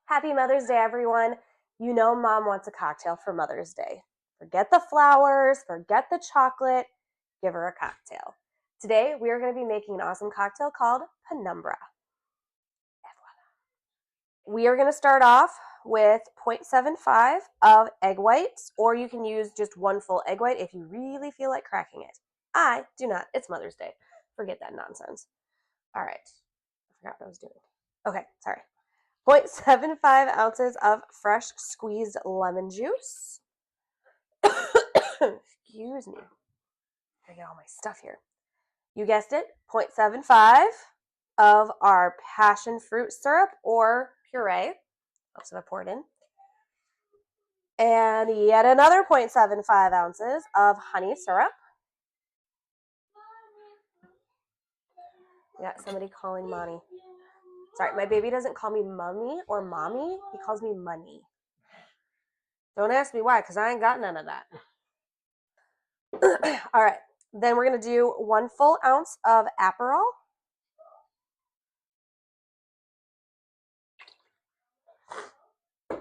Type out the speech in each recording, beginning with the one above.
Happy Mother's Day, everyone. You know Mom wants a cocktail for Mother's Day. Forget the flowers, forget the chocolate, give her a cocktail. Today, we are going to be making an awesome cocktail called Penumbra. We are going to start off with 0.75 of egg whites, or you can use just one full egg white if you really feel like cracking it. I do not. It's Mother's Day. Forget that nonsense. All right. I forgot what I was doing. Okay, sorry. 0.75 ounces of fresh squeezed lemon juice. Excuse me. I get all my stuff here. You guessed it, 0.75 of our passion fruit syrup or puree. Also, I poured in. And yet another 0.75 ounces of honey syrup. We got somebody calling mommy. Sorry, my baby doesn't call me mummy or mommy. He calls me money. Don't ask me why, because I ain't got none of that. All right. Then we're going to do 1 full ounce of Aperol.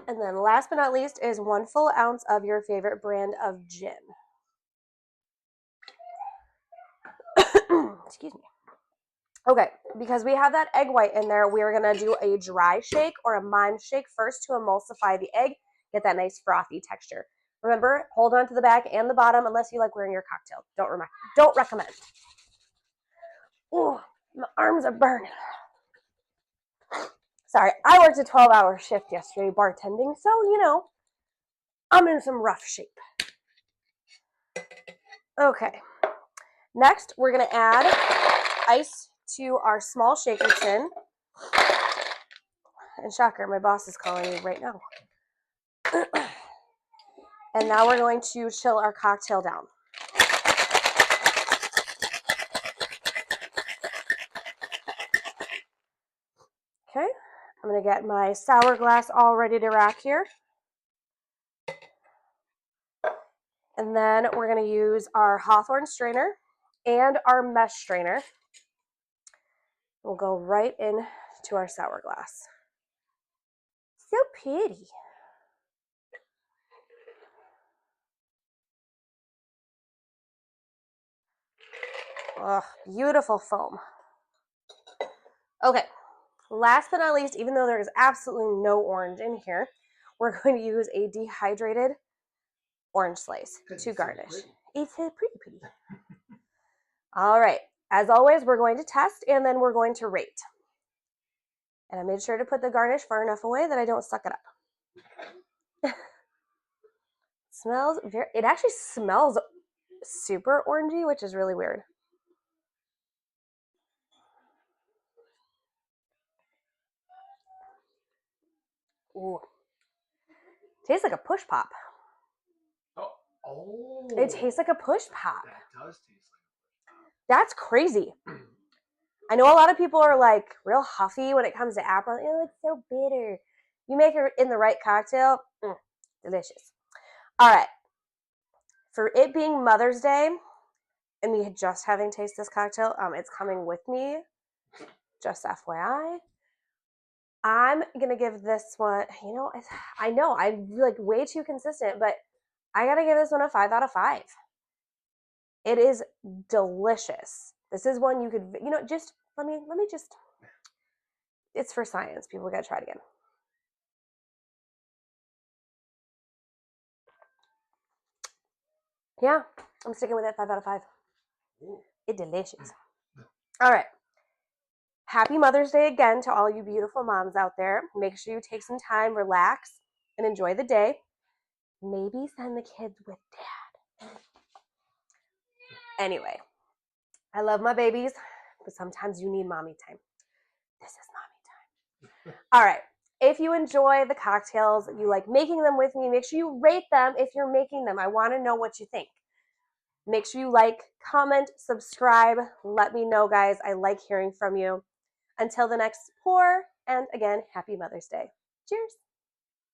And then last but not least is 1 full ounce of your favorite brand of gin. Excuse me. Okay, because we have that egg white in there, we are going to do a dry shake or a mime shake first to emulsify the egg, get that nice frothy texture. Remember, hold on to the back and the bottom unless you like wearing your cocktail. Don't recommend. Ooh, my arms are burning. Sorry, I worked a 12-hour shift yesterday bartending, so, I'm in some rough shape. Okay, next we're going to add ice to our small shaker tin. And shocker, my boss is calling me right now. And now we're going to chill our cocktail down. Okay, I'm going to get my sour glass all ready to rack here. And then we're going to use our Hawthorne strainer and our mesh strainer. We'll go right into our sour glass. So pretty. Oh, beautiful foam. Okay, last but not least, even though there is absolutely no orange in here, we're going to use a dehydrated orange slice to garnish. It's pretty. All right, as always, we're going to test and then we're going to rate. And I made sure to put the garnish far enough away that I don't suck it up. It actually smells super orangey, which is really weird. Ooh. Tastes like a push pop. Oh. It tastes like a push pop. That does taste like a push pop. That's crazy. I know a lot of people are like real huffy when it comes to Aperol. It's so bitter. You make it in the right cocktail, delicious. All right. For it being Mother's Day, and me just having tasted this cocktail, it's coming with me. Just FYI. I'm going to give this one, I know I'm like way too consistent, but I got to give this one a 5 out of 5. It is delicious. This is one you could, just, let me just, it's for science. People got to try it again. Yeah, I'm sticking with it, 5 out of 5. It's delicious. All right. Happy Mother's Day again to all you beautiful moms out there. Make sure you take some time, relax, and enjoy the day. Maybe send the kids with dad. Anyway, I love my babies, but sometimes you need mommy time. This is mommy time. All right. If you enjoy the cocktails, you like making them with me, make sure you rate them if you're making them. I want to know what you think. Make sure you like, comment, subscribe. Let me know, guys. I like hearing from you. Until the next pour, and again, happy Mother's Day. Cheers.